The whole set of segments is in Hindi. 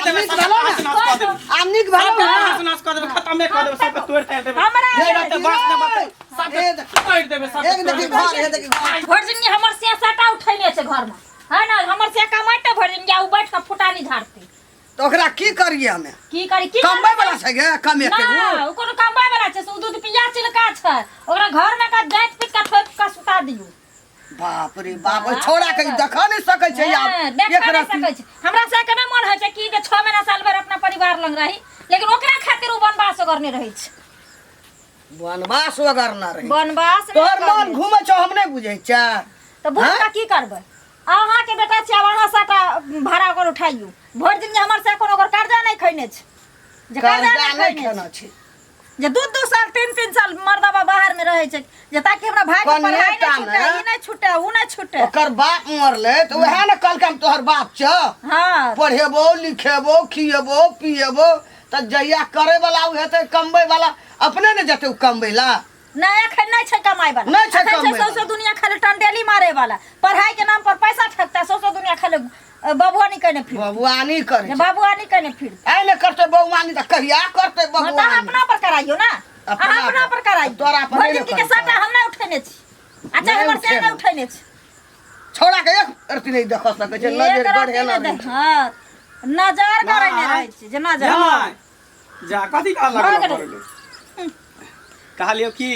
देबे आमनी के भलो नाश कर देबे खत्म कर देबे सब तोड़ तोड़ देबे ये रहते बास न बते सब तोड़ देबे सब एक देखी घर है देखी भर दिन हमर से साटा उठैले छै घर में है ना हमर से कमाइते भर दिन उ बैठ के फुटानी झाड़ते तो ओकरा की करिए हमें की करी की कमबै वाला छै गे कमे के ना ओ कोनो कमबै वाला छै दूध पिया चिलका छै ओकरा घर में का जात पिट का ठोक का सुता दियो बाप रे बाप छोड़ा के देखा नहीं सकै छै यार देख नहीं सकै छै हमरा से केना मन होय छै कि 6 महीना साल भर अपना परिवार लंग रही लेकिन ओकरा खातिर उ वनवास करने रहै छै वनवास वगर ना रही वनवास तोहर मन घूमे छौ हम नहीं बुझै छै तो बुझ का की करबै अहाँ के बेटा छै वहां साटा भाड़ा कर उठाइयो भर दिन हमर से कोनो ओकर कर्जा नहीं खैने छै जे कर्जा नहीं खैने छै जे 2 साल 3 साल मर्दबा बाहर में रहे छै जे ताकि हमरा भाई के पढ़ाई नहीं छूटे उ नहीं छूटे ओकर बाप मरले तो वहे न कल के तोहर बाप छ हां पढ़ेबो लिखेबो खिएबो पिएबो त जइया करे वाला उ हेते कमबै वाला अपने ने जते कमबै ला नहीं एखन नहीं छै कमाई वाला नहीं छै कमाई सौ दुनिया खाली टंडेली मारे वाला पढ़ाई के नाम पर पैसा ठगता सौ दुनिया खाली बबुआनी करने फिर बबुआनी करे बबुआनी करने फिर आइ ने करते बबुआनी त कहिया करते बबुआनी अपना पर कराइयो ना अपना पर कराइयो तोरा पर भर जिंदगी के साटा हम नहीं उठेने छी अच्छा हमर से नहीं उठेने छी छोड़ा के एक अरती नहीं देख सकै छै नजर बढ़े ना हां नजर करे ने रहै छै जे नजर जा कथि का लगा कहलियो कि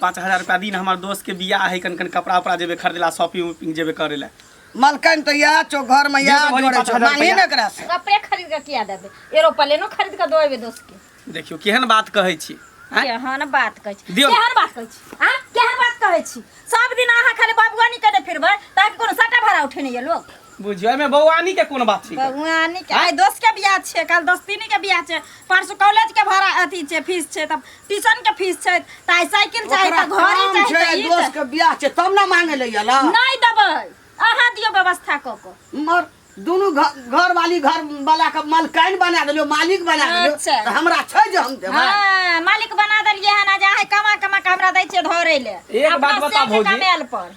5000 रुपया दिन हमर दोस्त के बियाह है कन कपड़ा उपड़ा जेबे खरीदेला शॉपिंग जेबे करेला मलकन तो या चो घर में या जोड़े छ मांगी न करा से कपड़े खरीद के किया देबे एरोप्लेनो खरीद के दोबे दोस्त के देखियो केहन बात कहै छी केहन बात कहै छी केहन बात कहै छी हां केहन बात कहै छी सब दिन आहा खाली बाबुआनी करे फिरबै ताकि कोनो साटा भाड़ा उठेने ये लोग बुझियो में बौआनी के कोन बात छी बौआनी के आइ दोस्त के बियाह छै कल दोस्तीनी के बियाह छै परसों कॉलेज के भाड़ा अथी छै फीस छै तब ट्यूशन के फीस छै ताई साइकिल चाहि त घड़ी चाहि दोस्त के बियाह छै तब ना मांगे ले यला नहीं देबै अहाँ दियो व्यवस्था क क मर दोनों घर वाली घर वाला का मालकिन बना देलियो मालिक बना देलियो त हमरा छै जे हम देबै हां मालिक बना देलिए है ना जाहे कमा कमा के हमरा दै छै धरे ले एक बात बता भौजी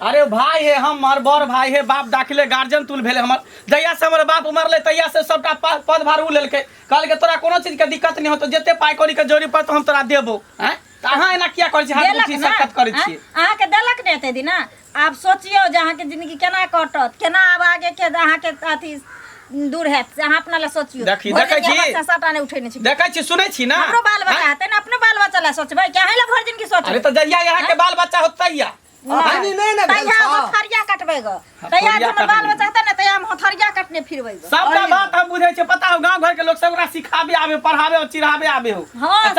अरे भाई है हमर बड़ भाई है बाप दाखिले गार्जियन तुल भेले हमर जइया से हमर बाप मरले तइया से सबटा पद भार उ लेलके कहल के तोरा कोनो चीज के दिक्कत नहीं होतो जते पाई कौड़ी के जोड़ी पर तो हम तोरा देबो हैं त अहाँ एना किया करै छी हाथ उठी सकत करै छी अहाँ के देलक ने एते दिन आप सोचियो जे अहाँ के जिंदगी केना कटत केना अब आगे के अहाँ के अथी दूर है अहाँ अपना ले सोचियो देखै छी साटा ने उठेने छी देखै छी सुनै छी ना हमरो बाल बच्चा है त अपने बाल बच्चा ले सोचबै क्या है ले भर दिन की सोचबै अरे त जइया यहाँ के बाल बच्चा होतैया नहीं नहीं ना तैया हथरिया कटबै ग तैया हमर बाल बच्चा त ने तैया हम हथरिया कटने फिरबै ग सबटा बात हम बुझै छै पता हो गांव घर के लोग सब ओकरा सिखाबे आबे पढ़ाबे और चिढ़ाबे आबे हो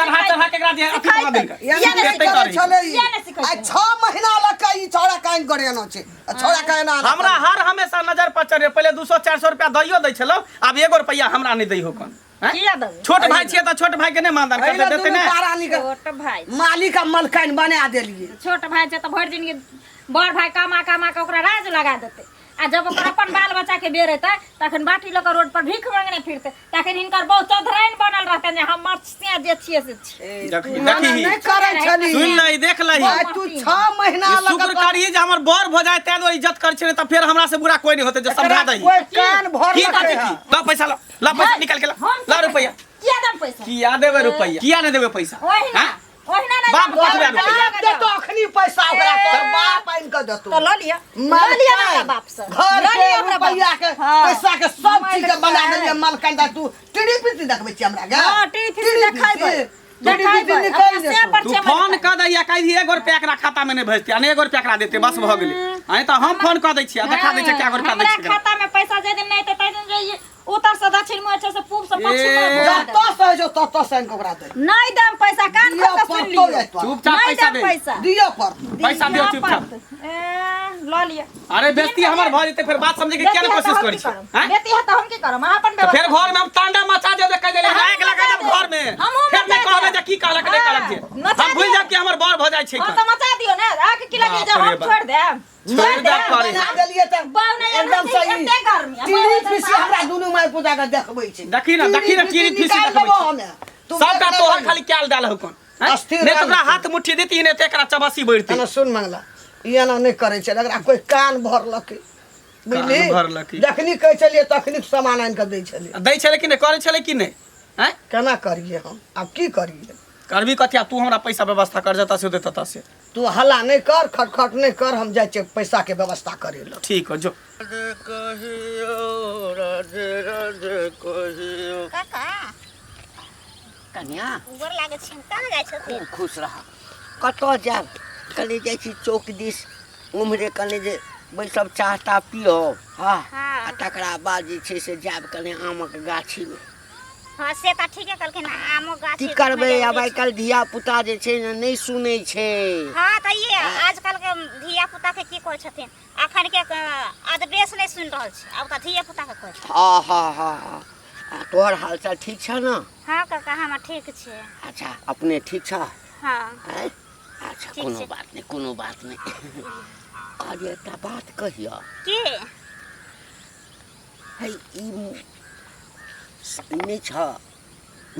चढ़ा चढ़ा के एकरा जे अथी बना देलक ये नहीं सिखाई आ 6 महीना लग ई छोड़ा काइन करे न छै छोड़ा काइन ना हमरा हर हमेशा नजर पर चढ़े पहले 200 400 रुपया दैयो दै छलो अब 1 रुपया हमरा नहीं दै हो कन छोट भाई छिए त छोट भाई के नहीं मानदान कर देते ने छोट भाई मालिक का मालकिन बना देलिए छोट भाई छै त भर दिन के बड़ भाई कमा कमा के ओकरा राज लगा देते आ जब ओकर अपन बाल बच्चा के बेर हेतै तखन बाटी ल के रोड पर भीख मांगने फिरते तखन हिनकर बहुत चौधराइन बनल रहतै जे हम मर्सिया जे छिए से देखी नहीं करे छली सुन लई देख लई तू 6 महीना लग शुक्र करिए जे हमर बड़ भ जाय तै इज्जत कर छै त फिर हमरा से बुरा कोई नहीं होते जे समझा दई कोई कान भर की बात की ला पैसा ला पैसा निकाल के ला रुपया किया दम पैसा किया देबे रुपया किया नहीं देबे पैसा ओहिना ओहिना नहीं बाप कथबे रुपया दे तो अखनी पैसा ओकरा तो बाप आइन के देतो तो ल लिया ना बाप से घर के रुपया के पैसा के सब चीज के बना देलिए मालकिन दा तू टीडी पीटी देखबै छी हमरा गे हां टीडी पीटी देखाइबै तू फोन कर दैया कहि 1 रुपया एकरा खाता में नहीं भेजते आ 1 रुपया एकरा देते बस भ गेलै आई त हम फोन कर दै छी देखा दै छै क्या रुपया दै छै खाता में पैसा जे दिन नहीं त तै दिन जे उत्तर से दक्षिण में से पूर्व से पश्चिम तो से जो तो से ओकरा दे नहीं दम पैसा कान खत सुन लियो चुपचाप पैसा दे दियो पर पैसा दियो चुपचाप ल लिया अरे बेइज्जती हमर भ जेते फिर बात समझे के क्या कोशिश करै छी हैं बेटी है त हम की करम अपन तो फिर घर में हम तांडा मचा दे कह देले आग लगा दे घर में फिर नहीं कहबे जे की कहलक नहीं कहलक जे हम भूल जाब कि हमर बर भ जाय छै त मचा दियो ने आग की लगे जे हम छोड़ दे छोड़ दे करे बना देलिए त एकदम सही टीडी पीसी हमरा दुनु माय पूजा के देखबै छै देखी ना टीडी पीसी देखबै सबका तोहर खाली क्याल डाल हो कोन ने तोरा हाथ मुट्ठी देती ने त एकरा चबसी बढ़ती ना सुन मंगला ये ना नहीं करे छै एकरा कोई कान भरलक बुझली कान भरलक ई। जखनी कहै छलिए तखनी सामान आनि कऽ दै छलिए दै छले कि नहीं करे छले कि नहीं हैं केना करिए हम आब की करिए करबी कथिया तू हमरा पैसा व्यवस्था कर जता से देता से तू हल्ला नहीं कर खटखट नहीं कर हम जाए पैसा के व्यवस्था करे लो ठीक हो जो काका कन्या गोर लागे छै कहाँ जाइ छथिन खूब खुश रह कतऽ जायब कनी जाइ छी चौक दिस उम्हरे कनी जे बैसब चाहता पियो हाँ हाँ। आ तकरा बाद जे छै से जायब कनी आमक गाछीमे हाँ से तऽ ठीके कहलखिन आमो गाछ की करबै आब आइ काल्हि धिया पुता जे छै ने नहि सुनै छै हाँ तऽ ये आजकल के धिया पुता के की कहै छथिन अखन के आदेश नहीं सुन रहल छै अब तऽ धिया पुता के कहै छै हाँ हाँ हाँ हाँ आ तोहर हालचाल ठीक छ ने हाँ काका हम ठीक छै अच्छा अपने ठीक छ हाँ आँय? अच्छा ठीक कोनो छै। बात नहि कोनो बात नहि अरे एकटा बात कहियऽ की है ई नहि छ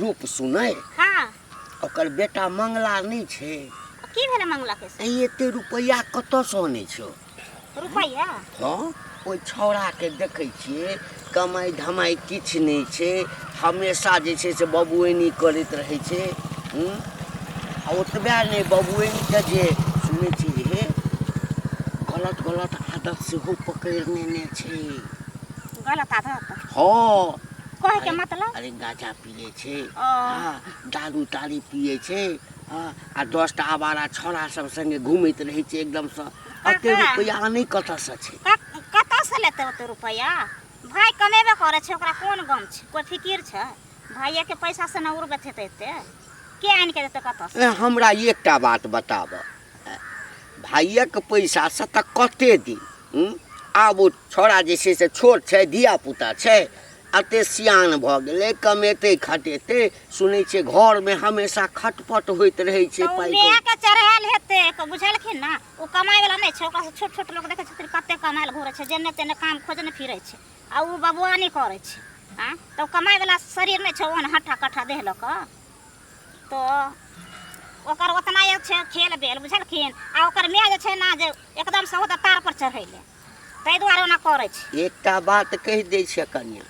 रूप सुनै हाँ ओकर बेटा मंगला नहि छै की भेलै मंगला के से एते रुपैआ कतऽसँ आनै छौ रुपैया हाँ ओहि छौड़ाके देखै छियै कमाइ धमाइ किछु नहि छै हमेशा जे छै से बबुएनी करैत रहै छै आ ओतबे नहि बबुएनीके जे सुनै छी हे गलत गलत आदत सेहो पकड़ने छै गलत आदत हाँ कहे के मतलब अरे गांजा पिए छै ओ। हाँ दारू तारी पिए छै हाँ आ 10टा आवारा छौड़ा सब संगे घूमैत रहै छै एकदम से एते रुपैआ नहि कतऽसँ छै कतऽ से लेते ओते रुपैया भाई कमेबे करे छै ओकरा कोन गम छै कोई फिकिर छै भाइये के पैसा से न उड़बैत हेतै एते के आनि के देतै कतऽ से हमरा एकटा बात बताब भाइयक पैसा से तऽ कते दिन आब ओ छौड़ा जे छै से छोट छै धिया पुता छै एते सियान भऽ गेलै कमेतै खटेतै सुनै छियै घरमे हमेशा खटपट होइत रहै छै तो पाइ ले के चढ़ायल हेतै बुझलखिन ना ओ कमाइ वाला नहि छै ओकरा से छोट छोट लोग देखै छथिन कते कमाइल घुरै छै जेने तेने काम खोजने फिरै छै आ उ बबुआनी करै छै हाँ तो कमाइ वाला शरीर नहि छै ओहन हट्ठा कट्ठा देह लऽ कऽ तो ओकर ओतना एक छै खेल बेल बुझलखिन आ ओकर माय जे छै ना जे एकदम से होता तार पर चढ़ैले ताहि दुआरे ओना करै छै एकटा बात कहि दै छै कन्या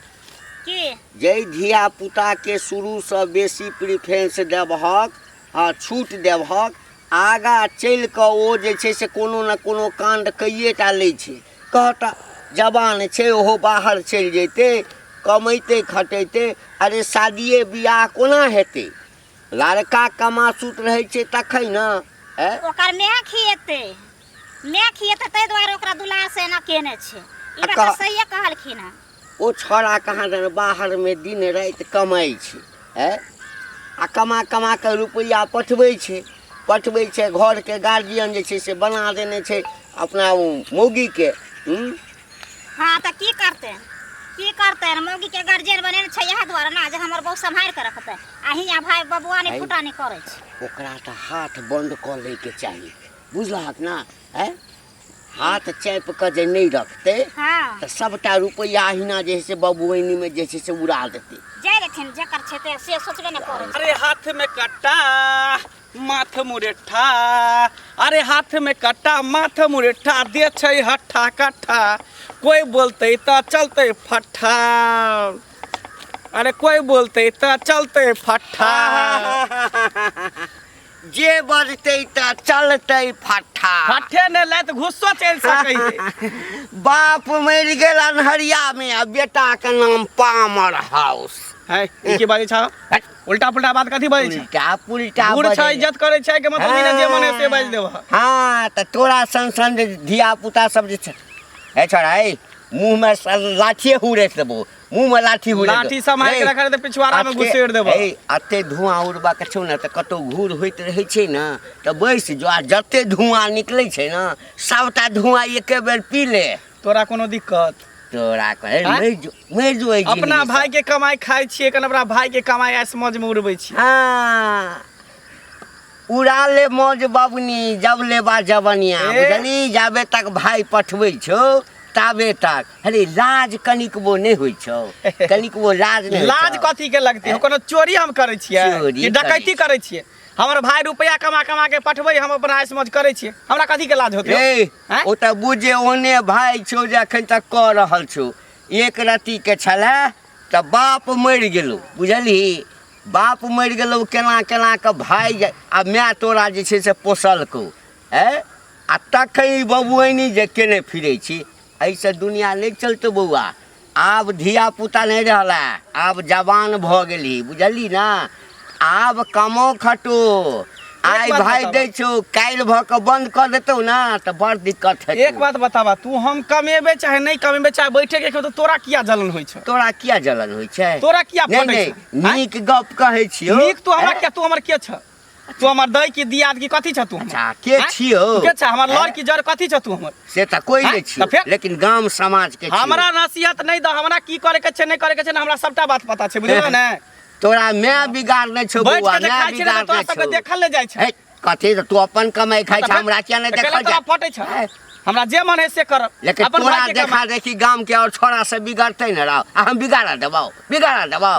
की जै धिया पुताके शुरूसँ बेसी प्रिफरेंस देबहक हाँ छूट देबहक आगाँ चलि कऽ ओ जे छै से कोनो ने कोनो काण्ड कैए टा लै छै कहता जवान छै ओहो बाहर चलि जैतै कमैतै खटैतै अरे शादिए बियाह कोना हेतै लड़का कमासुत रहै छै तखन ने ओकर माय खिएतै ताहि दुआरे ओकरा दुलार से एना केने छै ई बात कह- तऽ सहिए कहलखिन हँ ओ छौड़ा कहाँ दन बाहरमे दिन राति कमाइ छै आ कमा कमा कऽ रुपैआ पठबै छै घरके गार्जियन जे छै से बना देने छै अपना मौगीके हाँ तऽ की करतै मौगी के गार्जियन बनेने छै इएह दुआरे ना जे हमर बहु सम्हारि के रखतै आ हियाँ भाय बबुआ ने फुटानी करै छै ओकरा तऽ हाथ बन्द कऽ लैके चाही बुझलहक ना हाथ चापि कऽ जे नहि रखतै हाँ तऽ सबटा रुपैआ अहिना जे है से बबुआनीमे जे छै से उड़ा देतै जाय लेथिन जेकर छै से सोचबे ने करै छै अरे हाथ में कट्टा माथ मुरेठा अरे हाथ में कट्टा माथ मुरेठा दे छै हट्ठा कट्ठा कोई बोलते तो चलते फट्ठा अरे कोई बोलते तो चलते फट्ठा जे बजतै तऽ चलतै फट्ठा फट्ठे ने लैत घुस्सो चलि सकै है बाप मरि गेल अन्हरियामे आ बेटाके नाम पामर हाउस है ई की बाजै छ उल्टा पुल्टा बात कथी बाजै छ उल्टा पुल्टा बूढ़ छ बजै। इज्जत करै छै कि मतलब बिना जे मने से बाजि देब हाँ तऽ तोरा सन सन जे धिया पुता सब जे छै हे छोड़ा हे मुँहमे लाठिए हुरैत देबो मुँहमे लाठी हुरैत लाठी सम्हारि के रखा तऽ पिछवाड़ा में घुसेड़ देब एते धुआं उड़बाके छौ ने तऽ कतौ घूर होइत रहै छै ने तऽ बैस जो आ जते धुआं निकलै छै ने सबटा धुआं एके बेर पी ले तोरा कोनो दिक्कत तोरा मरि जो अपना भाई के कमाई खाई छिए कन अपना भाई के कमाई ऐस मौज में उड़बै छी हाँ उड़ा ले मौज बबनी जब लेबा जवनिया बुझली जाबे तक भाई पठबै छौ ताबे तक अरे लाज कनिकबो नहि होइ छौ कनिकबो लाज नहि लाज कथी के लगती है कोनो चोरी हम करै छियै चोरी कि डकैती करै छियै हमर भाई रुपया कमा कमा के पठबै हम अपन आय समझ करै छियै हमरा कथी के लाज होतै ए हैं? ओ त बुझे ओने भाई छौ जे अखन तक क रहल छौ एक रत्ती के छले त बाप मरि गेलौ बुझलही बाप मरि गेलौ केना केना के भाई आ माय तोरा जे छै से पोसलकौ आ तखन बबुआनी जे केने फिरै छी एहिसँ दुनिया नहि चलतौ बौआ आब धिया पुता नहीं रहला आब जवान भ गेली बुझली ना आब कमो खटो आइ बात भाई बताबा। दै छौ काल्हि भ के बंद कर देतौ ना त बड़ दिक्कत है एक बात बताबा तू हम कमेबे चाहे नहीं कमेबे चाहे बैठे के तो तोरा किया जलन होइ छै तोरा किया जलन होइ छै तोरा किया नहीं फटै नहीं छै हैं? नीक गप कहै छियौ नीक तू हमरा हैं? क्या तू हमर के छ तू हमर दई की दियाद की कथी छ तू हमर? अच्छा के हैं? छियौ के छ हमर हैं? लड़ की जड़ कथी छ तू हमर से त कोई हैं? नहीं त छियौ फेर? लेकिन गाम समाज के छियौ। हमरा नसीहत नहीं द हमरा की करे के छै नहीं करे के छै ना हमरा सबटा बात पता छै बुझलो ने तोरा मैं बिगाड़ नहीं छौ बैठ बौआ के मैं देखाइ छै ना बिगाड़ तोरा नहीं सबके छौ देखल ले जाइ छै हे, कथी तू अपन कमाई खाइ छ हमरा किया नहीं देखल तोरा फटै छ जा हमरा जे मन है से कर लेकिन अपन तोरा भाई के देखा कमा देखी गाम के और छोरा से बिगड़ते न रहो आ हम बिगाड़ देबो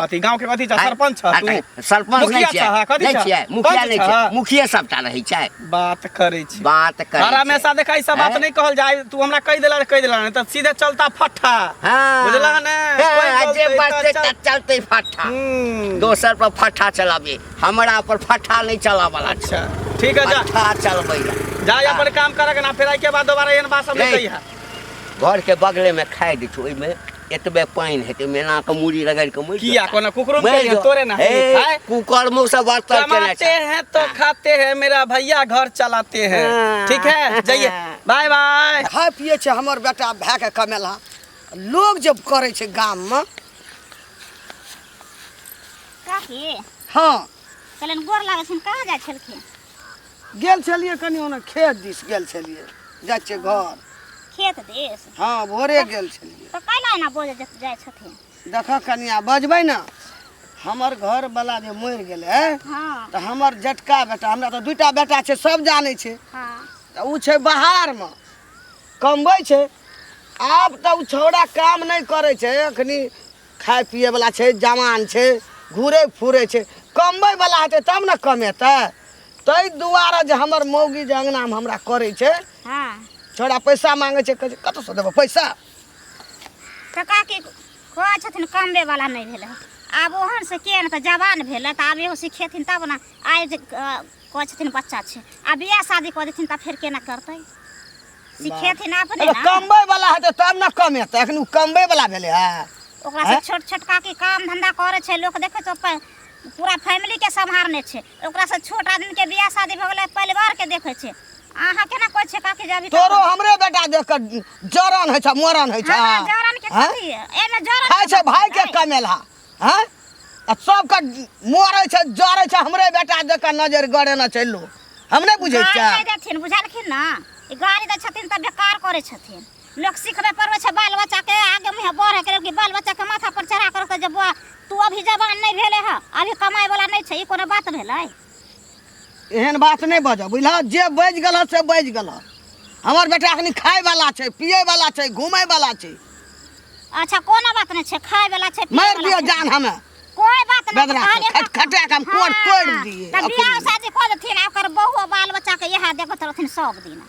कथी गांव के कथी छ सरपंच छ तू सरपंच नहीं मुखिया छियै छ, कथी नहीं छ? छियै मुखिया पंच नहीं छ? छियै मुखिया सबटा रहै छै बात करे छी बात कर और हमेशा देखा ई सब बात नहीं कहल जाए तू हमरा कह देला नहीं तो सीधे चलता फट्टा हां बुझला ने कोई जे बोलतै बात तऽ चल- चलते फट्टा हम्म, दोसर पर फट्टा चलाबे हमरा पर फट्टा नहीं चला वाला छै अच्छा ठीक है जा फट्टा चलबै जा अपन काम करक ना फिर आई के बाद दोबारा एहन बात सब नहीं नहीं। कहिया घर के बगले में खाइ दै छौ ओइमे एतबे पानि हेतै मेना के मुड़ी रगड़ के मरि किया कोनो कुकरू मरि के जो। तोरे ना हे, है कुकर्मों से बर्तन केना कमाते हैं तो खाते हैं मेरा भैया घर चलाते हैं हाँ। ठीक है जाइए बाय बाय खाय पिए छै हमर बेटा भए के कमेला लोग जब करे छै गाम में काकी हाँ कहलन गोर लागै छै कहाँ जाइ छलखिन गेल छलियै कनि ओने खेत दिस गेल छलियै जाइ छियै घर खेत देश हाँ भोरे गेल छलियै तो कैला एना बोझ जाइ छथिन देखऽ कनिया बजबै ने हमर घर वाला जे मरि गेलै हाँ तऽ हमर जटका बेटा हमरा तऽ दूटा बेटा छै सब जानै छै हाँ तऽ उ छै बाहरमे कमबै छै आब तऽ उ छौड़ा काम नहि करै छै एखनी खाय पिए वाला छै जवान छै घूरे फूरे छै कमबै वाला हेतै तब ने कमेतै ताहि दुआरे जे हमर मौगी जे अंगनामे हमरा करै छै हाँ छौड़ा पैसा मांगै छै कहै छै कतऽसँ देबौ पैसा तो काकी कहै छथिन कमबे वाला नहीं भेलै आब ओहन से के ने तऽ जवान भेलै तऽ आब एहो सिखेथिन तब ने आइ जे कहै छथिन बच्चा छै आ बियाह शादी कऽ देथिन तऽ फेर केना करतै सिखेथिन अपने अरे ना कमबै वाला हेतै तब ने कमेतै एखन उ कमबै वाला भेलै है ओकरा से छोट छोट काकी काम धंधा करे छै लोग देखे छै पूरा फैमिली के संभारने छै ओकरा से छोट आदमी के बियाह शादी भऽ गेलै परिवार के देखे छै अहाँ केना कहै छै काकी जब तोरो हमरे बेटा देख कऽ जरन होइ छै मरन होइ छै हाँ, जरन के हैं? कथी एमे जरन खाइ छै भाई के कमेला हैं आ सबके मरै छै जरै छै हमरे बेटा देख कऽ नजर गड़ेने छै लोग हम नहि बुझै गाड़ी छियै नहि देथिन बुझलखिन ना ई गाड़ी दै छथिन तऽ बेकार करे छथिन लोग सिखबे पड़बै छै बाल बच्चा के आगे मुँहे बढ़े के कि बाल बच्चा के माथा पर चढ़ा कर जब तू अभी जवान नहीं भेले है अभी कमाए वाला नहीं छै ई कोनो बात भेलै एहन बात नहि बजऽ बुझलह जे बजि गेलह से बजि गेलह हमर बेटा एखन खाय वाला छै पिए वाला छै घूमै वाला छै अच्छा कोनो बात नहीं छै खाए वाला छै पिए मारि वाला दियौ छै। जान हमे कोई बात नहीं बेदरा के खटखटा के हम कोड़ तोड़ दिए तब बियाह शादी कर देथिन आ ओकर बहु बाल बच्चा के इएह देखत रहथिन सब दिन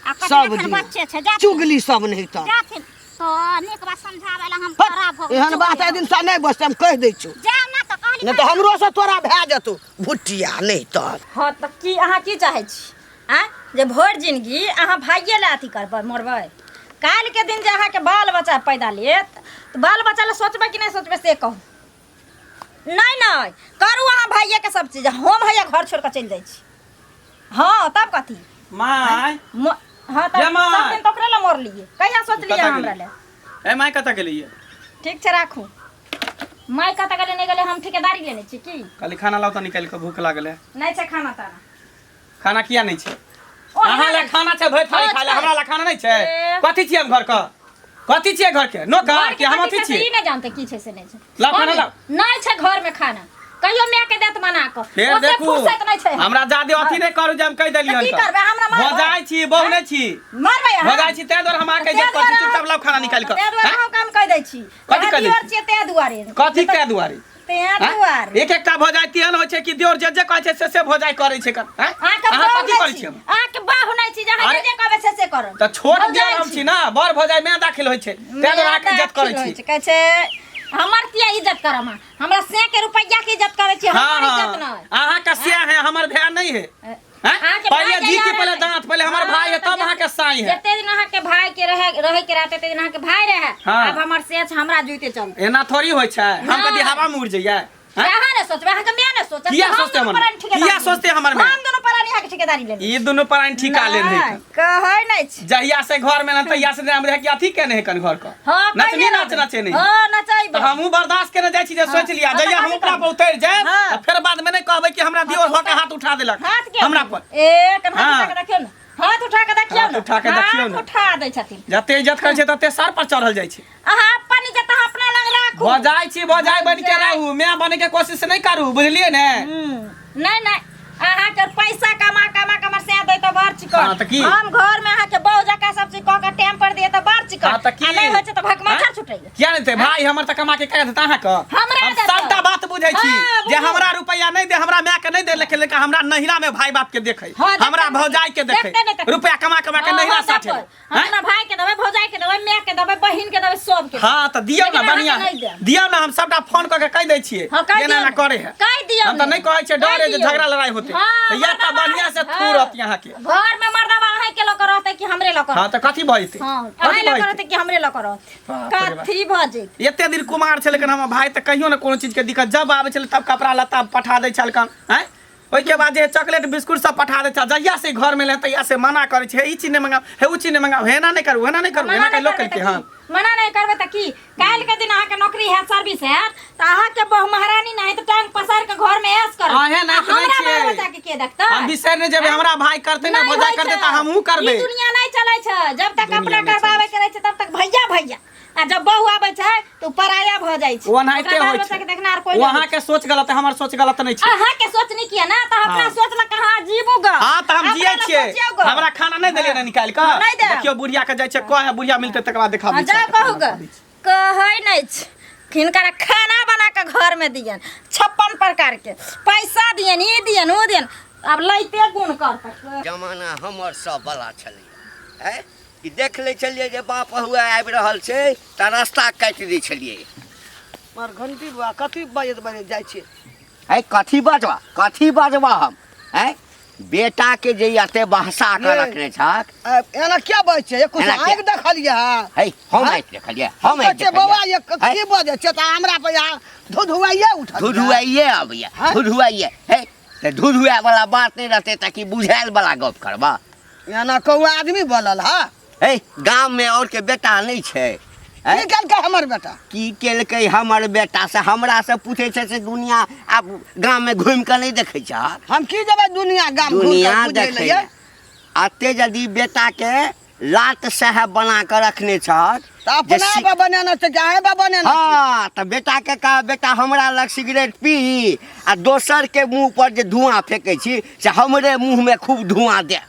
आ सब कतेक दिन बच्चे छै जाथिन चुगली सब नहीं तऽ जाथिन तो नीक बात समझावे ला हम हट, खराब हो एहन बात एक दिन से नहीं बचतै हम कहि दै छियौ जाओ ना तो कहली नहीं तऽ हमरो से तोरा भए जेतौ भुटिया नहीं तऽ हाँ तऽ की अहाँ की चाहै छी आँ जे भरि जिनगी अहाँ भाइये लए अथी करबै मरबै काल्हिके दिन जे अहाँके बाल बच्चा पैदा लेत तऽ बाल बच्चा लए सोचबै कि नहीं सोचबै से कहू नहीं नहीं करू अहाँ भाइयेके सब चीज हम हैया घर छोड़ कऽ चलि जाइ छी हाँ तब कथी माय हाँ तब जय माँ। सब दिन तो ओकरे लए मरलियै कहिया सोचलियै कतऽ हमरा गेलियै? लए ए माय कतऽ गेलियै ठीक छै राखू माय कतऽ गेलै नहीं गेलै हम ठेकेदारी लेने छी की कहली खाना लाउ तऽ निकालि कऽ भूख लागल है नहीं छै खाना ताना खाना किया नहीं छै ओ, अहाँ लए खाना छै भरि थाली हाँ, खाइ लए छै। हमरा लए खाना नहीं छै ए। कथी छियै हम घर के कथी छियै घर के नौकर कि हम अथी ई छियै नहीं जानते की छै से नहीं छै लाओ खाना लाओ। नहीं छै घर में खाना कहियो माय के देत बना कऽ फेर ओते देखू फुर्सत नहीं छै हमरा जादे अथी नहीं करू जे हम कहि देलियै तऽ की करबै? हमरा मारबै? हो जाइ छी बहु नहीं छी मारबै हो जाइ छी तै दुआरे हम आके जे कहै छी चुपचाप लाउ खाना निकालि कऽ ते दुआरे हैं? हम काम कह दै छी कथी कह दै छी? छियै ते दुआरे कथी के दुआरे एक एकटा भौजाई तेहन होइ छै कि दियोर जे कहै छै से भौजाई करै छै कर हैं अहाँ कथी करै छी आके बाहु नै छी जहाँ जे कहबै से करब त छोट दियोर हम छी ना बड़ भौजाई में दाखिल होइ छै तें तोरा के इज्जत करै छी कहै छै हमर किया इज्जत करम हमरा 100 के रुपया के इज्जत करै छी हमर इज्जत नै अहाँ का से है हमर भाई नहीं है पहले जी के पहले दांत पहले हमार भाई है तब अहाँ के साई है जते दिन अहाँ के भाई के रहे के रहते ते दिन अहाँ के भाई रहे अब हमर सेठ हमरा जुइते चल एना थोड़ी होय छै हम कदी हवा मुड़ जइया अहाँ ने सोचबे अहाँ के मैं ने सोचब किया सोचते हमर में हम दोनों परानी अहाँ के ठेकेदारी ले ई दोनों परानी ठिका ले है कहै नै छी जहिया से घर में न तहिया से हम रह के अथी केने है कन घर का नचनी नाचे नहीं हां नचाई तो हमहू बर्दाश्त केने जाय छी जे सोच लिया जहिया हम ऊपर पर उतर जाए फिर बाद में नहीं कहबै कि हमरा दियोर हो के हाथ उठा देलक हमरा पर एक हाथ उठा के देखियो न हाथ उठा के देखियो न उठा के देखियो न उठा दै छथिन जते इज्जत करे छै तते सर पर चढ़ल जाय छै अहाँ अपन इज्जत अपना लग राखू भौजाई बन के रहू मैं बने के कोशिश नहीं करू बुझलिए ने नहीं अहाँ के पैसा कमा से दे त बार चिकन हम घर में अहाँ के बहु जका सब चीज क के टाइम पर दे त बार चिकन नहीं होय छै त भकमाछर छुटैया किया नहीं थे भाई हमर त कमा के कह देता अहाँ का हम सबटा बात बुझै छी जे हमरा रुपया नहीं दे हमरा माय के नहीं दे लेकिन हमरा नहिरा में भाई बाप के देखे हमरा भौजाई के देखे रुपया कमा के नहिरा साथे हमरा भाई के देबै भौजाई के देबै माय के देबै बहिन के देबै सब के हां त दियौ ना बढ़िया दियौ ना हम सबटा फोन क के कह दै छियै केना ना करे है कह दियौ हम त नहीं कहै छै डरे जे झगड़ा लड़ाई होते त या त बढ़िया से थूरत यहां के घर में मर्दावा अहाँ के लोक रहते कि हमरे लोक हां त कथी भइते हां अहाँ लोक रहते कि हमरे लोक रहते कथी भ जेत एते दिन कुमार छै लेकिन हम भाई त कहियो ना कोनो चीज के दिक्कत जब आबै छले तब कपड़ा लत्ता पठा दै छलकन हैं ओइ के बाद जे चॉकलेट बिस्कुट सब पठा दे छ जहिया से घर में ले तहिया से मना करे छै ई चीज नहीं मंगाओ हे उ चीज नहीं मंगाओ हेना नहीं करू हेना के लोग के हां मना नहीं करबे त की काल के दिन अहाँ के नौकरी है सर्विस है त अहाँ के बहु महारानी नहीं त टांग पसार के घर में ऐश कर आहे ना हमरा बाल बच्चा के देखता हम विषय ने जब हमरा भाई करते ना भौजाई करते त हमहू करबे ई दुनिया नहीं चलै छै जब तक अपना करबावे के रहै छै तब तक भैया आ जब बहू आबै छै तो पराया भ जाय छै ओनाइते होय छै देखनार कोई वहां के सोच गलत है हमर सोच गलत नहीं छै अहाँ के सोच नहीं किया ना त अपना सोच ल कहां जीबू ग हां त हम जियै छियै हमरा खाना नहीं देलिए ना निकाल के देखियो बुढ़िया के जाय छै कहे बुढ़िया मिलते तक बाद देखाबी जा कहू ग कहै नहीं छै किनकर खाना बना के घर में दियन 56 प्रकार के पैसा दियन ई दियन ओ दियन अब लइते गुण कर जमाना हमर सब वाला छलै हैं कि देख ले चलिए जे बाप हुआ आबि रहल छै त रास्ता काट दै छलिए मार घंटी बा कथी बजे जाय छै है कथी बाजवा हम हैं बेटा के जे आते बहसा के रखने छक एना क्या बात छै एको आग देखलिए है हम आइ देखलिए हम आइ देखलिए बाबा ये की बजे छै त हमरा पे धुधुआइए उठल धुधुआइए आबैया धुधुआइए है त धुधुआ वाला बात नहीं रहते ताकि बुझाइल वाला गप करबा एना कहू आदमी बोलल हा है गांव में और के बेटा नहीं छै की केलकै हमर बेटा की केलकै हमर बेटा से हमरा से पूछे छै से दुनिया अब गांव में घूम के नहीं देखे छ हम की जबे दुनिया गांव दुनिया देखे अते यदि बेटा के लात साहब बना के रखने छ त अपना पे बनाना छै चाहे बा बनाना हां त बेटा के कहा बेटा हमरा लग सिगरेट पी आ दोसर के मुंह पर जे धुआं फेंकै छी से हमरे मुंह में खूब धुआं दे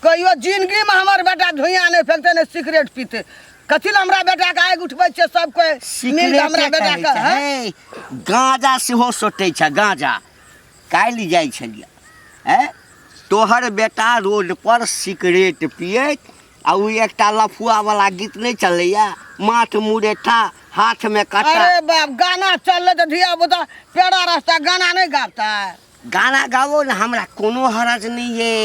कहियो जिंदगी में हमर बेटा धुइयां नहीं फेंकते ने सिगरेट पीते कथी ल हमरा बेटा के आग उठबै छै सब कोई मिल हमरा बेटा के गांजा सेहो सोटे छ गांजा काल्हि जाइ छलिए तोहर बेटा रोड पर सिगरेट पियत आ उ एकटा लफुआ वाला गीत नहीं चलैया माथ मुरेठा हाथ में कटा अरे बाप गाना चलले त धिया बुता पेड़ा रास्ता गाना नहीं गाता गाना गाओ ना हमरा कोनो हरज नहीं है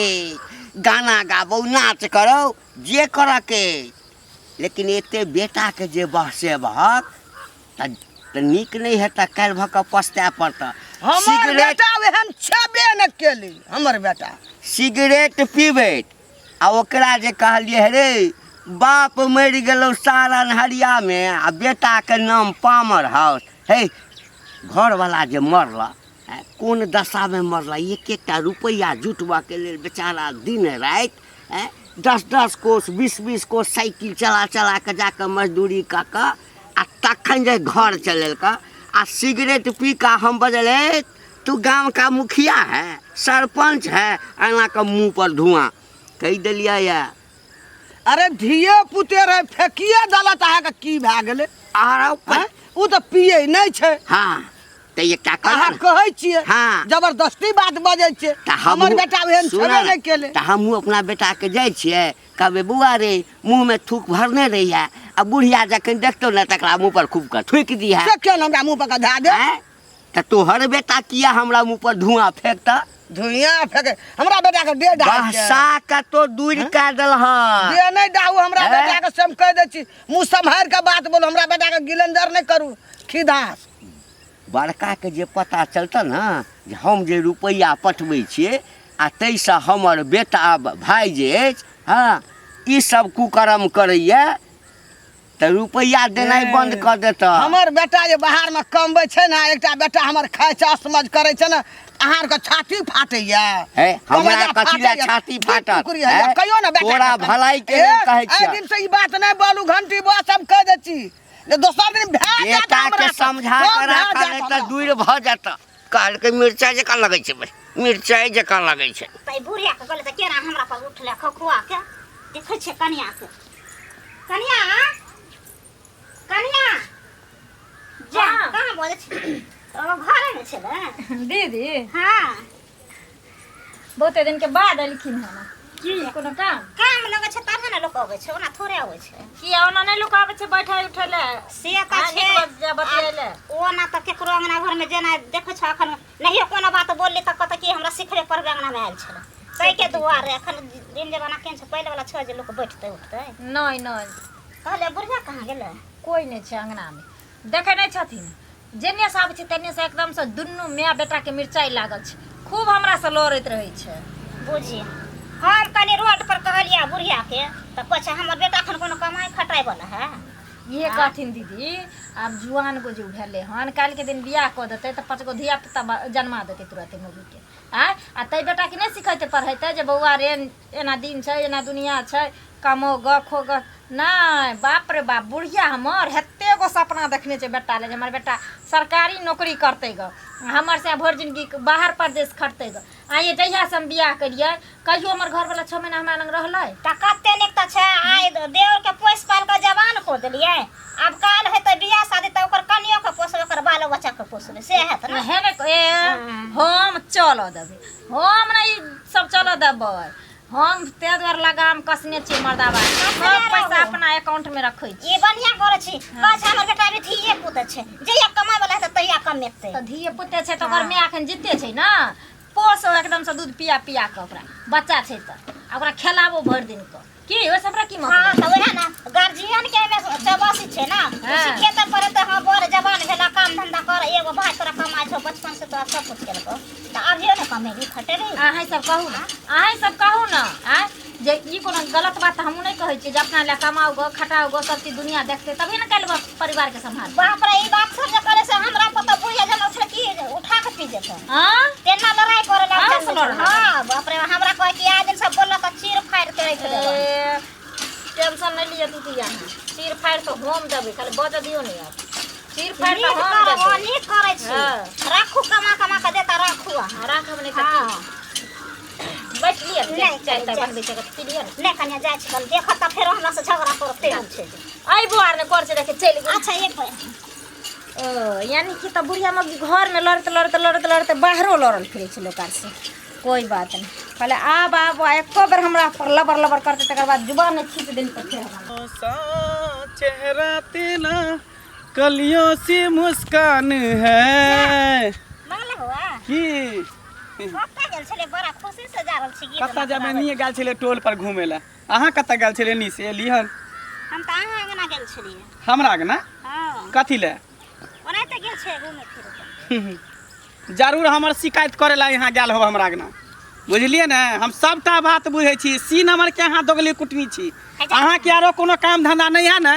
गाना गाबो नाच करो जे कर के लेकिन एते बेटा के जे बहसे बहक त नीक नहीं है त काल भक पछता पड़ता हमर बेटा एहन छबे न केली हमर बेटा सिगरेट पीबे आ ओकरा जे कहलिए रे बाप मर गेलो सारन हरिया में आ बेटा के नाम पामर हाउस हे घर वाला जे मरला कौन दशा में मरला एक एकटा रुपया जुटवा के लेल बेचारा दिन रात 10-10 कोस 20-20 कोस साइकिल चला के जाकर मजदूरी का आ तखन जे घर चलेल का आ सिगरेट पी का हम बजले तू गांव का मुखिया है सरपंच है एना का मुंह पर धुआं कह दिलिया या अरे धिये पुते रहे फेकिए दलत अहाँ के की भए गेले आरो उ त पिए नहीं छै हां तो ये क्या अहाँ कर कहै छियै हाँ। जबरदस्ती बात बजै छियै हमर बेटा एहन छेबे नहीं केले तो हमहूँ अपना बेटा के जाइ छियै कहबै बुआ रे मुँह में थूक भरने रहिए आ बुढ़िया जखन देखतो ना तकरा मुँह पर खूब कर थूक दिया से केन हमरा मुंह पर धा दे तो तोहर बेटा किया हमरा मुँह पर धुआं फेंकता धुइयां फेंके हमरा बेटा के दे ढाल बहसा का तो दूर कर दल दे नहीं डाहू हमरा बेटा के सब कह दे छी मुंह संभाल के बात बोलो हमरा बेटा के गिलेंदर नहीं करू खिदास बड़का के जे पता चलता ना जे हम जे रुपैया पठबै छियै आ ताहिसँ हमर बेटा भाई जे अछि हाँ ई सब कुकर्म करैया तो रुपैया देनाइ बंद कर देता हमर बेटा जे बाहर में कमबै छै ना एकटा बेटा हमर खाय छै असमझ करे छै ना अहाँ के छाती फाटैया है हमरा कथी ला छाती फाटल कहियो ना बेटा तोरा भलाई के लेल कहै ए छियै दिन से ई बात नहीं बोलू घंटी बा सब कह दे छी जे दोसर दिन भए जात बेटा के समझा कर रखा नहीं तो दूर भ जाता काल के मिर्चाई जका लगै छै मिर्चाई जका लगै छै तै बुढ़िया के कहले त केना हमरा पर उठले खखुआ के देखै छै कनिया के कनिया कनिया जा कहां बोले छी घरे में छै ना दीदी हां बहुते दिन के बाद एलखिन है ना की कोनो काम लगे छै तब ना लोग आबै छै ओना थोड़े आबै छै किया ओना नहीं लोग आबै छै बैठे उठले से त छै बतियले ओना त केकरो अंगना घर में जेना देखै छ अखन नहीं कोनो बात बोलली त कत की हमरा सिखरे पर अंगना में आयल छले तै के दुआरे अखन दिन जमाना केन छै पहिले वाला छ जे लोग बैठते उठते नहीं नहीं कहले बुढ़िया कहां गेले कोई नहीं छै अंगना में देखे नहीं छथिन जेने से आबै छै तेने से एकदम से दुन्नू माय बेटा के मिर्चाई लागल छै खूब हमरा से लड़ैत रहै छै बुझी हम कनी रोड पर कहलिया बुढ़िया के त कहै छै हमर बेटा अखन कोनो कमाई खटाई वाला है ये कहथिन दीदी अब जुआन गो जो भेले हन काल के दिन बियाह क देते त 5 गो धिया पुता जन्मा देते तुरंत मौगी के आ तै बेटा के नहीं सिखैते पढ़ैते जे बौआ रे एना दिन छै एना दुनिया छै कमो ग खो ग नहीं बाप रे बाप बुढ़िया हमर हेते गो सपना देखने छै बेटा ले हमर बेटा सरकारी नौकरी करते ग हमर से भर जिंदगी बाहर प्रदेश खटते ग आइए जहिया से हम बियाह करिए कहियो हमर घर वाला 6 महीना हमरा लग रहलै त कते निक त छै आइ देवर के पोस पाल के जवान को देलिए अब काल हेतै बियाह शादी त ओकर कनियो के पोसबे ओकर बाल बच्चा के पोसबे से हेत ना है हम चलो देबै हम नहीं सब चलो देबै हम ते द्वार लगाम कसने छी मर्दाबा सब पैसा अपना अकाउंट में रखै छी ये बढ़िया करे छी बस हमर बेटा भी धिये पुत छै जइया कमाय वाला है तइया कमेतै त धिये पुते छै त ओकर माय एखन जिते छै ना पोसो एकदम से दूध पिया पिया के ओकरा बच्चा छै त ओकरा खिलाबो भर दिन के की ओ सबरा की हां मतलब त वहे ना गार्जियन के में चबासी छै ना सीखे त पड़े त हां बड़ जवान भेला काम धंधा कर एगो भाई तोरा कमाय छौ बचपन से तोरा सब कुछ केलको त अभियो ने कमेगी खटे रे अहाँ सब कहू ना अहाँ सब कहू ना जे ई कोनो गलत बात हम नहीं कहै छी जे अपना ले कमाओ गो खटाओ गो सब चीज दुनिया देखते तभी ना काल परिवार के संभाल बाप रे ई बात सब जे करे से हमरा पता बुझे जमा छै की उठा के पी जेतै हां तेना लड़ाई करे ला हाँ, से लड़ाई। हां बाप रे हमरा कह कि आ दिन सब बोलला त चीर फाड़ के रख देबो टेंशन नहीं लिया दीदी यहाँ सिर फाड़ तो हम देबै खाली बज दियो नहीं आप सिर फाड़ तो नीक हम करबो देबै नीक करे छी हाँ। राखू कमा कमा के देता राखू राखब नहीं हां त बैठ लिया नहीं, चाय नहीं, बनबै छै त पी लिया ने कन्या जाय छी कल देख त फेर हमरा से झगड़ा करते छै आई बुआर ने कर से देखे चल गई अच्छा एक बार ओ यानी कि त बुढ़िया मग घर में लड़ते बाहरो लड़ल फिरे छै लोकार से कोई बात नहीं कहले आब एको बेर हमरा पर लबर करते तकर बाद जुबान में खींच दिन पर फिर हमरा सा चेहरा तेरा कलियों सी मुस्कान है मंगले हुआ की कत्ता गेल छले बड़ा खुशी से जा रहल छी गीत कत्ता जाबे नहीं गेल छले टोल पर घूमे ला अहाँ कत्ता गेल छले नी से लिहन हम त अहाँ अंगना गेल छलिए हमरा के ना हां कथी ले ओनाते गेल छै घूमे फिरे जरूर हमर शिकायत करे ला यहाँ गेल हो हमरा के ना बुझलिए ना हम सबटा बात बुझे छी सी नंबर के अहाँ दोगली कुटनी छी अहाँ के आरो कोनो काम धंधा नहीं है ना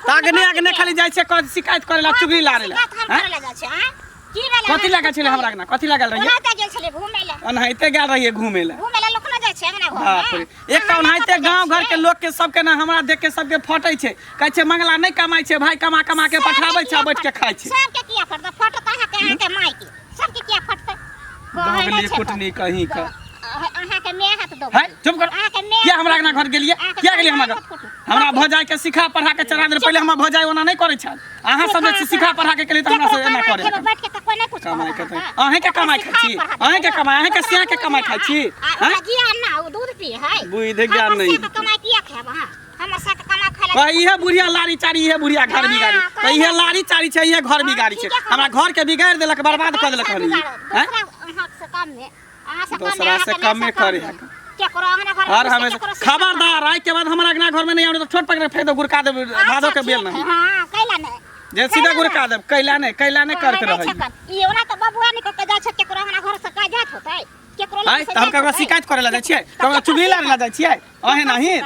तागने आगने खाली जाय छै शिकायत करे ला चुगली लारे ला करे ला जा छै आ की वाला कथी लगा छले हमरा के ना कथी लागल रहिए ओनाते गेल छले घूमे ला अनहाइते गेल रहिए घूमे ला लोक न जाय छै अंगना घर बाप रे एक तो अनहाइते गांव घर के लोग के सबके ना हमरा देख के सबके फटै छै कहै छै मंगला नहीं कमाई छै भाई कमा कमा के पठाबै छै बैठ के खाय छै सबके किया फटता फटता है के माई के सबके किया फटतै दोगली कुटनी कहीं का अहाँ के मैं हाथ दो है चुप कर अहाँ के मैं क्या हमरा ना घर गेलिए क्या गेलिए हमरा घर हमरा भौजाई के सिखा पढ़ा के चढ़ा दे पहले हमरा भौजाई ओना नहीं करे छल अहाँ सब जे सिखा पढ़ा के केली त हमरा से एना करे बैठ के त कोई नहीं कुछ कमाई के अहे के कमाई खाई छी अहे के कमाई अहे के सिया के कमाई खाई छी हां जिया ना वो दूध पी है बुझ ज्ञान नहीं कमाई किया खाब हां हमर साथ कमा खाला इहे बुढ़िया लारी चारी इहे बुढ़िया घर बिगाड़ी त इहे लारी चारी छै इहे घर बिगाड़ी छै हमरा घर के बिगाड़ देलक बर्बाद कर देलक हनी हैं दूसरा से कम में करे और हमें खबरदार आज के बाद हमारा अगना घर में नहीं आने तो छोट पकड़ फेंक दो गुरका दे भादो के बेल नहीं हां कैला ने जे सीधा गुरका दे कैला नहीं करते रही ई ओना त बबुआ निकल के जा छै केकरो हमरा घर से का जात होतै केकरो आई त हम ककरा शिकायत करे ला जाय छियै ककरा चुगली ला जाय छियै अहे नहीं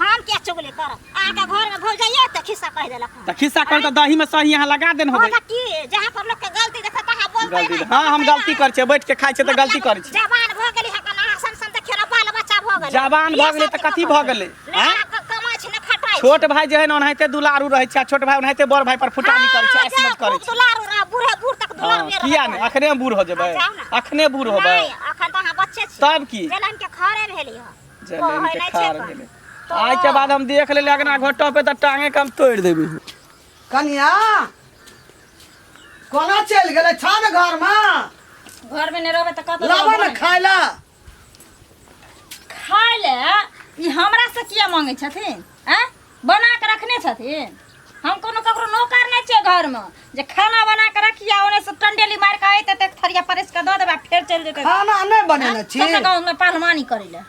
हम क्या चुगली कर आके घर में भौ जाइए त खिस्सा कह देलक त खिस्सा कर त दही में सही यहां लगा देन होबै होता की जहां पर लोग के गलती देखा तहां बोलते गलती हां हम गलती कर छै बैठ के खाइ छै त गलती कर छै जवान भ गेली है कना सन सन त खेरा बाल बच्चा भ गेलै जवान भ गेलै त कथी भ गेलै हैं कमा छै न खटाई छोट भाई जे है न ओनाहिते दुलारू रहै छै छोट भाई ओनाहिते बड़ भाई पर फुटानी करे छै ऐसमत करे छै दुलारू रा बूढ़े बूढ़ तक दुलारू में किया नहीं अखने बूढ़ हो जेबै अखने बूढ़ होबै अखन त अहां बच्चे छी तब की जलन के खरे भेली हो जलन के खार भेलै आज के बाद हम देख ले लगना घोटो पे त टांगे कम तोड़ देबी कनिया कोना चल गेले छान घर में घर में नहीं रहबे त कत लाबा न खाइला खाय ले ई हमरा से किया मांगे छथिन हैं बना के रखने छथिन हम कोनो ककरो नौकर नहीं छै घर में जे खाना बना के रखिया ओने से टंडेली मार के आइते त थरिया परस के द देबा फेर चल जेते खाना नहीं बनेने छी सब गांव में पहलवानी करिले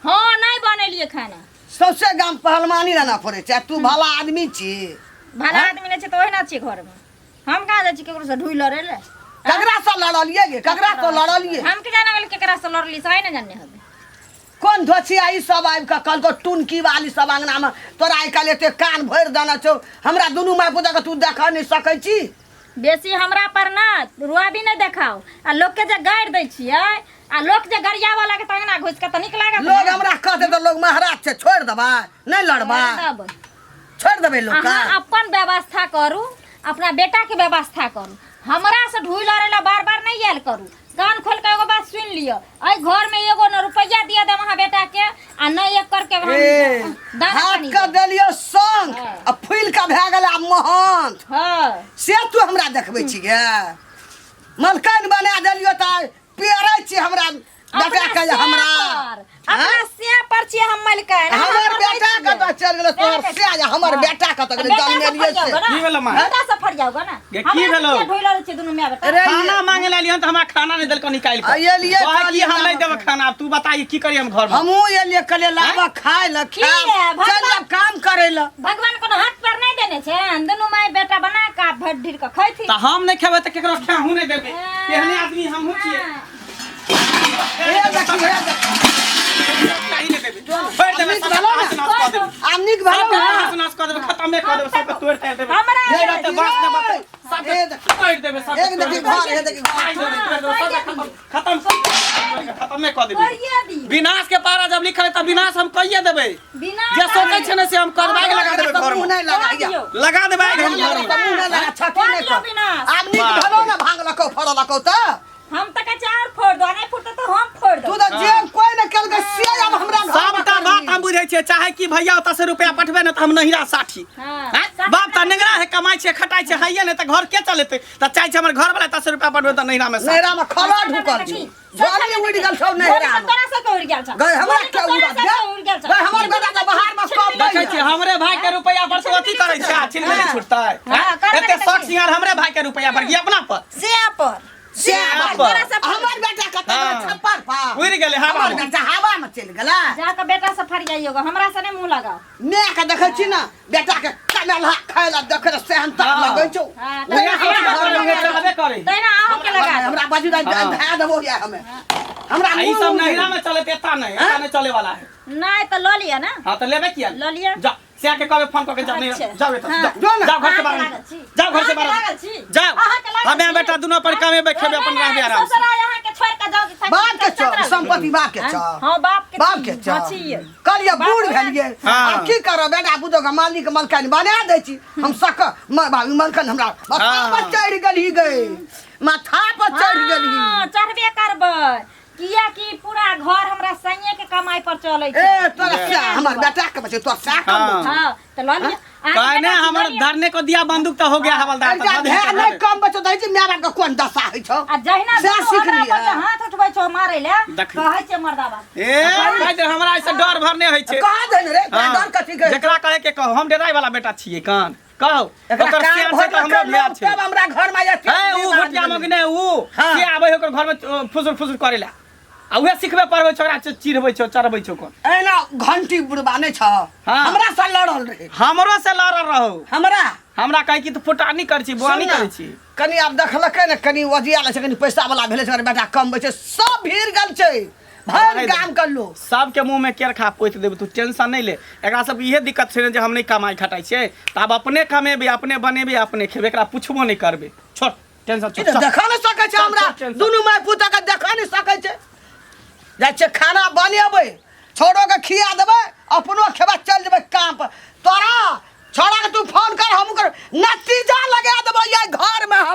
हां नहीं बनेलिए खाना सबसे गाम पहलवानी रहना पड़े छै तू भला आदमी छी भला आदमी नहीं छै त ओहिना छी घर में हम कहाँ जाइ छी केकरो से ढुई लड़े ले ककरा से लड़लिए गे ककरा से लड़लिए हम के जाने वाले केकरा से लड़ली सही न जाने हबे कौन धोछिया ई सब आबि के कल को टुनकी वाली सब अंगना में तोरा आई काल एते कान भर देना छौ हमरा दुनू माय पुता के तू देखा नहीं सकै छी बेसी हमरा पर ना रुआ भी नहीं देखाओ आ लोग के जे गाड़ दै छियै आ लोग जे गरिया वाला के तंगना घुस के त निक लागत लोग हमरा कहते तो लोग महाराज से छोड़ देबा नहीं लड़बा छोड़ देबे लोग का अहाँ अपन व्यवस्था करू अपना बेटा के व्यवस्था करू हमरा से ढुई लड़े ला बार बार नहीं आयल करू कान खोल के एगो बात सुन लियो आई घर में एगो न रुपया दिया दे वहां बेटा के आ नहीं एक करके दाना हाथ पानी का देलियो संग आ फूल का भए गेल आ मोहन हां से तू हमरा देखबै छी गे मलकन बना देलियो त पेरै छी हमरा बेटा के हमरा अपना से पर छी हम मलकन हमर बेटा के तो चल गेल तोर से हमर बेटा के तो जन्म लिए से की भेल मां बेटा से फट जाओगा ना की भेलो ढुई लड़े छी दुनू में बेटा खाना मांगे ला लियन त हमरा खाना नहीं देलको निकाल के ये लिए की हम नहीं देब खाना तू बताई की करी हम घर में हमहू ये लिए कले लाबा खाए ल चल अब काम करे ल भगवान को हाथ पर नहीं देने छे दुनू माय बेटा बना के भट ढीर के खैथी त हम नहीं खेबै त केकरो खाहू नहीं देबे केहने आदमी हमहू छियै ए देखी हे नहीं देबे छोड़ देबे सब नाश कर देबे आमनिक भालो नाश कर देबे खत्म कर देबे सब तोड़ तोड़ देबे हमरा ये बात बात न बता सब ए देखी तोड़ देबे सब एक देखी घर हे देखी घर खत्म खत्म कर देबे करिए दी विनाश के पारा जब लिखल त विनाश हम कहिए देबे बिना जे सोचै छै ने से हम करबाय लगा देबे घर में नहीं लगाइया लगा देबे घर में समूह नहीं लगा छाती नहीं कर आमनिक भालो ना भांगलको फड़लको त हम तक चार फोड़ दो नहीं फुटते तो हम फोड़ दो तू तो जे कोई न कल के से अब हमरा घर सबटा बात हम बुझै छियै चाहे कि भैया ओतऽ से रुपया पठबे न त हम नहिरा 60 हां बाप त नेगरा है कमाई छै खटाई छै हैये ने त घर के चलेते त चाहे छै हमर घर वाला 10 रुपया पठबे त नहिरा में नहरा में खला ढुकल छी जोनी उड़ गेल छौ नहरा में तोरा से उड़ गेल छ गए हमरा के उड़ गेल गए हमर बेटा के बाहर में कब देखै छी हमरे भाई के रुपया पर से अथी करै छै छिन नहीं छुटतै एते शौक सिंगार हमरे भाई के रुपया पर कि अपना पर से हमर बेटा के छप्पर पर उड़ गेले हवा हमर बेटा हवा में चल गेला जाके बेटा से फट जाइयोगा हमरा से नहीं मुंह लगाओ मैं के देखै छी ना बेटा के कमेल खाइला देखे सेहन तक लगै छौ चलबे करे तैना आहो के लगा हमरा बाजू धा देबो या हमें हमरा ई सब नहिरा में चलते एता नहीं चले वाला है नहीं तो लो लिया ना हां तो लेबे किया लो लिया जा से के कहबे फोन करके जाओ जाओ जाओ घर से बाहर जाओ घर से बाहर जाओ हमें बेटा दोनों पर कामे बैठबे अपन रहबे आराम से ससुरा यहां के छोड़ के जाओ बाप के छ संपत्ति बाप के छ हां बाप के छ कलिया बूढ़ भेलिए अब की करो बेटा बुदो का मालिक मलकन बना दै छी हम सक मलकन हमरा माथा पर चढ़ गेली गई माथा पर चढ़ गेली चढ़बे करबै किया कि पूरा घर हमरा संगे के कमाई पर चलै छै। ए तोरा से हमर बेटा के बचे तो सा कम हां त ल लिया कहने हमर धरने को दिया बंदूक तो हो गया हवलदार जा नहीं कम बचे दै छी मेरा के कोन दशा है छौ आ जहिना से सीख हमरा लिया। पर हाथ उठबै छौ मारै ले देखी। कहै छै मर्दाबाद ए भाई हमरा ऐसे डर भरने होइ छै। कहा देन रे हाँ, डर कथी के जेकरा कहे के कहो हम डेराय वाला बेटा छियै कान कहो एकरा ओकर काम सियान से तो हमरा भैया छै। तब हमरा घर में आती ए ऊ घोटिया मगने ऊ हाँ। के आबै ओकर घर में फुसुर फुसुर करे ला आ उहे सिखबे पड़बै छोरा चिरबै छौ चरबै छौ कोन ए ना घंटी बुड़बा नै छ हाँ। हमरा से लड़ल रहे हमरो से लड़ल रहौ हमरा कहे कि तू फुटानी कर छी बुआनी कर छी कनी आब देखलकै ने कनी वजिया ले छै कनी पैसा वाला भेले छै बेटा कम बचे सब भीड़ गल छै भर काम कर लो सबके मुंह में केर खा पोति देबे तू टेंशन नहीं ले। एकरा सब इहे दिक्कत छै जे हम नहीं कमाई खटाई छै त अब अपने कमेबे अपने बनेबे अपने खेबे एकरा पूछबो नहीं करबे छोड़ टेंशन ई त देखा नै सकै छै हमरा दुनु माय पुता के देखा नै सकै छै जाइ छै खाना बनेबै छोड़ो के खिया देबै अपनो खेबा चल जेबै काम पर तोरा छोड़ा के तू फोन कर हम कर नतीजा लगा देबै ये घर में हम